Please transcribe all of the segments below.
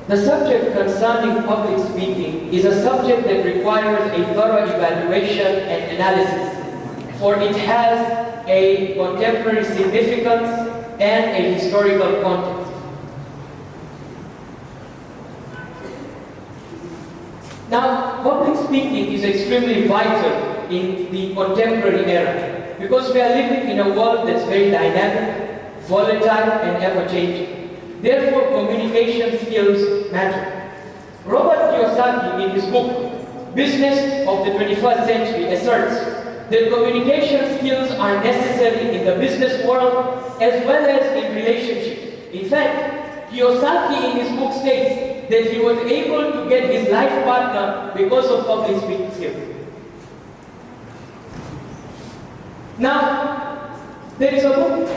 The subject concerning public speaking is a subject that requires a thorough evaluation and analysis, for it has a contemporary significance and a historical context. Now, public speaking is extremely vital in the contemporary era because we are living in a world that's very dynamic, volatile, and ever-changing. Therefore, communication skills matter. Robert Kiyosaki, in his book, Business of the 21st Century, asserts that communication skills are necessary in the business world as well as in relationships. In fact, Kiyosaki in his book states that he was able to get his life partner because of public speaking skills. Now, there is a book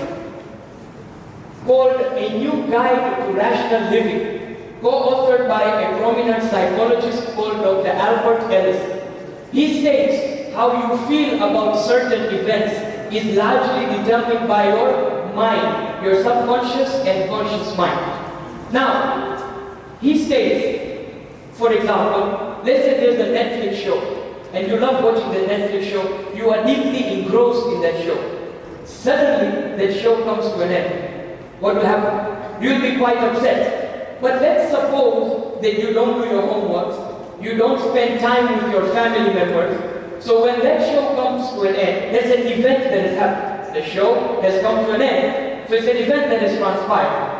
called A New Guide to Rational Living, co-authored by a prominent psychologist called Dr. Albert Ellis. He states how you feel about certain events is largely determined by your mind, your subconscious and conscious mind. Now, he states, for example, let's say there's a Netflix show, and you love watching the Netflix show, you are deeply engrossed in that show. Suddenly, that show comes to an end. What will happen? You'll be quite upset. But let's suppose that you don't do your homework, you don't spend time with your family members. So when that show comes to an end, there's an event that has happened. The show has come to an end. So it's an event that has transpired.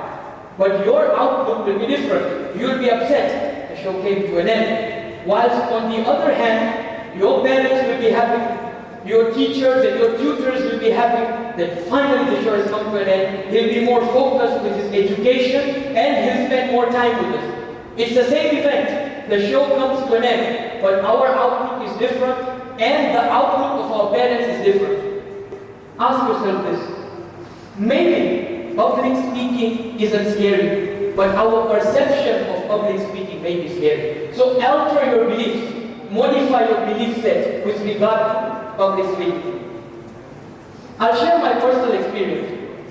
But your outlook will be different. You'll be upset. The show came to an end. Whilst on the other hand, your parents will be happy, your teachers and your tutors will be happy that finally the show has come to an end. He'll be more focused with his education and he'll spend more time with us. It's the same event. The show comes to an end, but our outlook is different and the outlook of our parents is different. Ask yourself this. Maybe public speaking isn't scary, but our perception of public speaking may be scary. So alter your beliefs. Modify your belief set with regard to public speaking. I'll share my personal experience.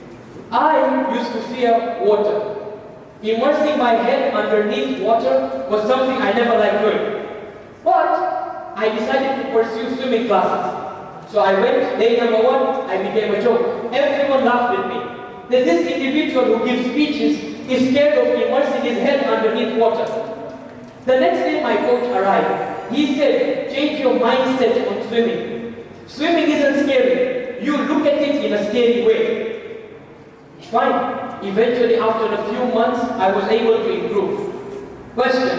I used to fear water. Immersing my head underneath water was something I never liked doing. But I decided to pursue swimming classes. So I went, day number one, I became a joke. Everyone laughed at me. That this individual who gives speeches is scared of immersing his head underneath water. The next day my coach arrived. He said, change your mindset on swimming. Swimming isn't scary. You look at it in a scary way. Fine. Eventually, after a few months, I was able to improve. Question,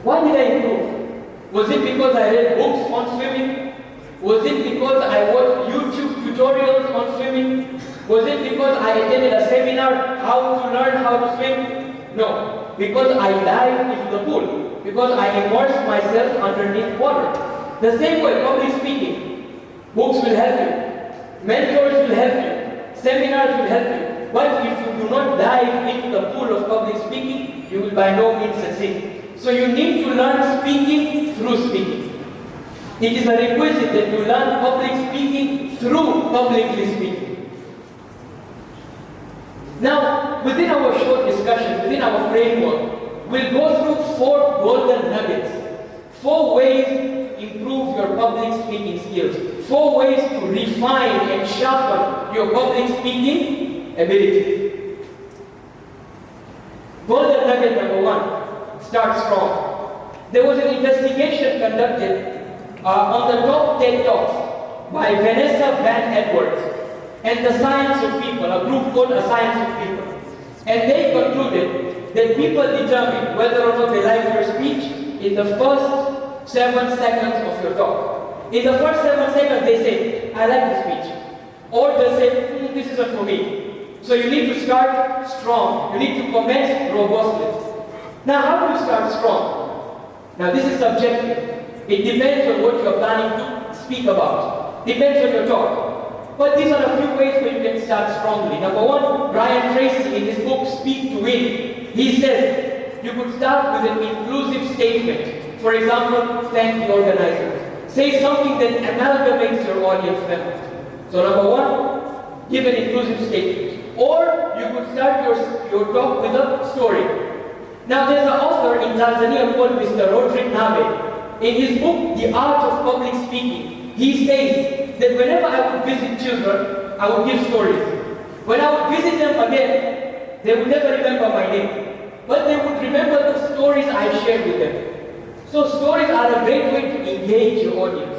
why did I improve? Was it because I read books on swimming? Was it because I watched YouTube tutorials on swimming? Was it because I attended a seminar how to learn how to swim? No, because I dived into the pool. Because I immersed myself underneath water. The same way, public speaking. Books will help you. Mentors will help you. Seminars will help you. But if you do not dive into the pool of public speaking, you will by no means succeed. So you need to learn speaking through speaking. It is a requisite that you learn public speaking through publicly speaking. Now, within our short discussion, within our framework, we'll go through 4 golden nuggets. 4 ways to improve your public speaking skills. 4 ways to refine and sharpen your public speaking ability. Golden nugget number 1, start strong. There was an investigation conducted on the top 10 talks by Vanessa Van Edwards and the Science of People, a group called A Science of People. And they concluded that people determine whether or not they like your speech in the first 7 seconds of your talk. In the first 7 seconds, they say, I like the speech. Or they say, this isn't for me. So you need to start strong. You need to commence robustly. Now, how do you start strong? Now, this is subjective. It depends on what you're planning to speak about. Depends on your talk. But these are a few ways where you can start strongly. Number 1, Brian Tracy in his book, Speak to Win. He says, you could start with an inclusive statement. For example, thank the organizers. Say something that amalgamates your audience members. So number 1, give an inclusive statement. Or you could start your talk with a story. Now there's an author in Tanzania called Mr. Roderick Nabe. In his book, The Art of Public Speaking, he says that whenever I would visit children, I would give stories. When I would visit them again, they would never remember my name, but they would remember the stories I shared with them. So stories are a great way to engage your audience.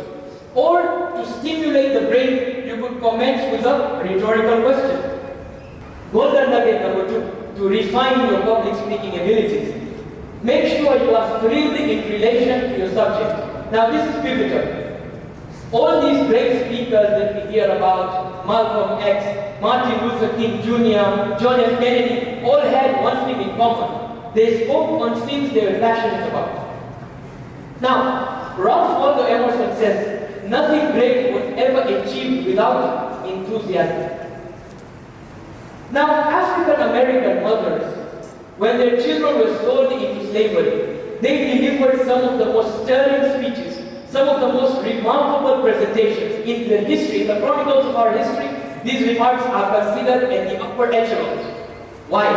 Or to stimulate the brain, you could comment with a rhetorical question. Golden nugget number 2, to refine your public speaking abilities. Make sure you are thrilled in relation to your subject. Now this is pivotal. All these great speakers that we hear about, Malcolm X, Martin Luther King Jr., John F. Kennedy, all had one thing in common. They spoke on things they were passionate about. Now, Ralph Waldo Emerson says, nothing great was ever achieved without enthusiasm. Now, African American mothers, when their children were sold into slavery, they delivered some of the most stirring speeches, some of the most remarkable presentations in the history, in the chronicles of our history. These remarks are considered at the upper echelons. Why?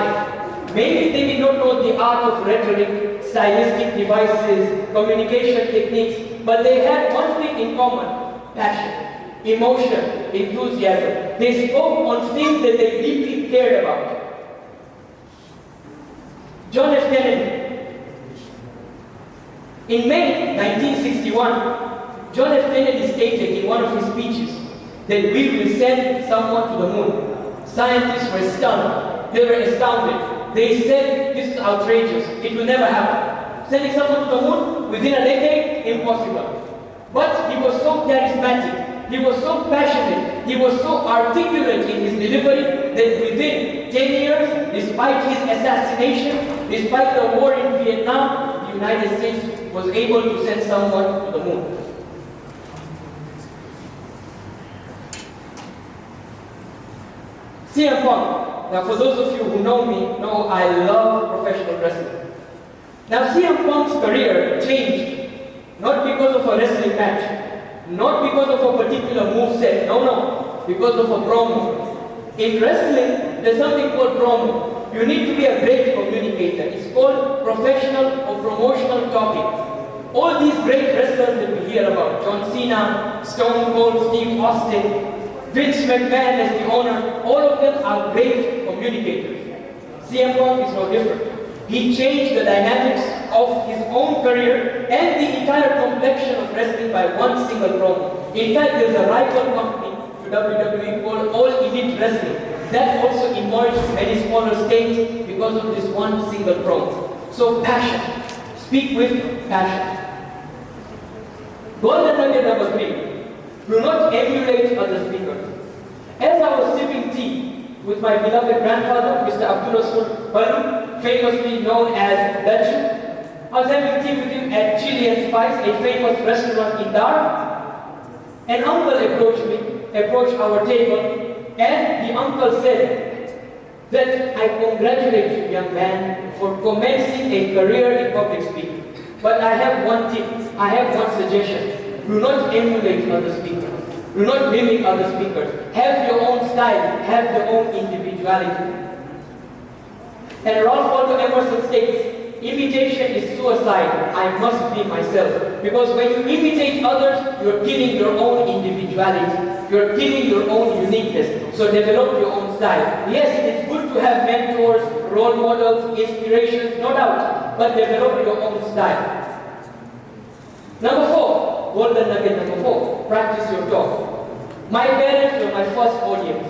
Maybe they did not know the art of rhetoric, stylistic devices, communication techniques, but they had one thing in common: passion, emotion, enthusiasm. They spoke on things that they deeply cared about. John F. Kennedy. In May 1961, John F. Kennedy stated in one of his speeches that we will send someone to the moon. Scientists were stunned. They were astounded. They said, this is outrageous. It will never happen. Sending someone to the moon within a decade? Impossible. But he was so charismatic. He was so passionate. He was so articulate in his delivery that within 10 years, despite his assassination, despite the war in Vietnam, the United States was able to send someone to the moon. CM Punk. Now, for those of you who know me, know I love professional wrestling. Now, CM Punk's career changed not because of a wrestling match, not because of a particular moveset, no, because of a promo. In wrestling, there's something called promo. You need to be a great communicator. It's called professional or promotional talking. All these great wrestlers that we hear about, John Cena, Stone Cold Steve Austin, Vince McMahon as the owner, all of them are great communicators. CM Punk is no different. He changed the dynamics of his own career and the entire complexion of wrestling by one single promo. In fact, there's a rival company to WWE called All Elite Wrestling. That also emerged in many smaller states because of this one single promo. So passion. Speak with passion. Golden nugget number 3. Do not emulate other speakers. As I was sipping tea with my beloved grandfather, Mr. Bhalloo, famously known as Bhalloo, I was having tea with him at Chili and Spice, a famous restaurant in Dar. An uncle approached our table, and the uncle said that I congratulate you, young man, for commencing a career in public speaking. But I have one tip, I have one suggestion. Do not emulate other speakers. Do not mimic other speakers. Have your own style, have your own individuality. And Ralph Waldo Emerson states, imitation is suicide. I must be myself. Because when you imitate others, you're killing your own individuality. You're killing your own uniqueness. So develop your own style. Yes, it's good to have mentors, role models, inspirations, no doubt. But develop your own style. Number 4, golden nugget number 4, practice your talk. My parents were my first audience.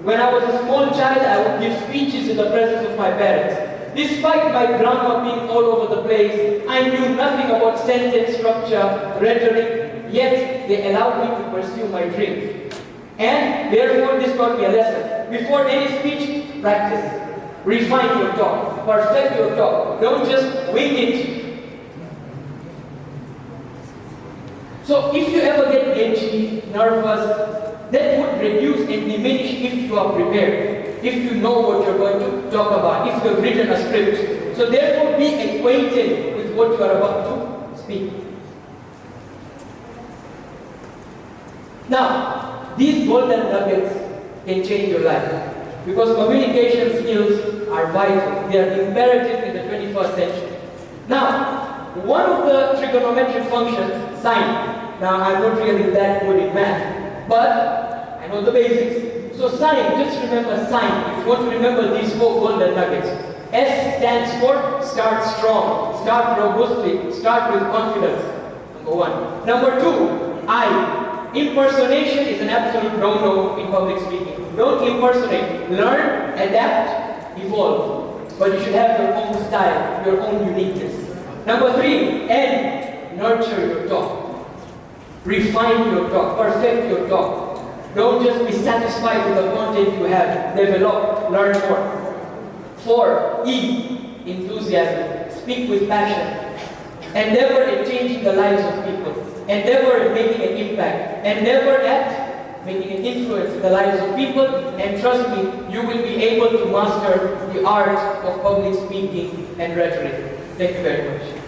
When I was a small child, I would give speeches in the presence of my parents. Despite my grammar being all over the place, I knew nothing about sentence structure, rhetoric, yet they allowed me to pursue my dreams. And therefore, this taught me a lesson. Before any speech, practice. Refine your talk. Perfect your talk. Don't just wing it. So if you ever get edgy, nervous, that would reduce and diminish if you are prepared, if you know what you're going to talk about, if you've written a script. So therefore, be acquainted with what you are about to speak. Now, these golden nuggets can change your life because communication skills are vital. They are imperative in the 21st 21st century. Now, one of the trigonometric functions, sine. Now, I'm not really that good in math, but I know the basics. So sine, just remember sine. If you want to remember these 4 golden nuggets. S stands for start strong, start robustly, start with confidence. Number 1. Number 2, I. Impersonation is an absolute no-no in public speaking. Don't impersonate. Learn, adapt, evolve. But you should have your own style, your own uniqueness. Number 3, N. Nurture your talk. Refine your talk, perfect your talk. Don't just be satisfied with the content you have. Develop, learn more. 4, E. Enthusiasm. Speak with passion. Endeavor at changing the lives of people. Endeavor at making an impact. Endeavor at making an influence in the lives of people. And trust me, you will be able to master the art of public speaking and rhetoric. Thank you very much.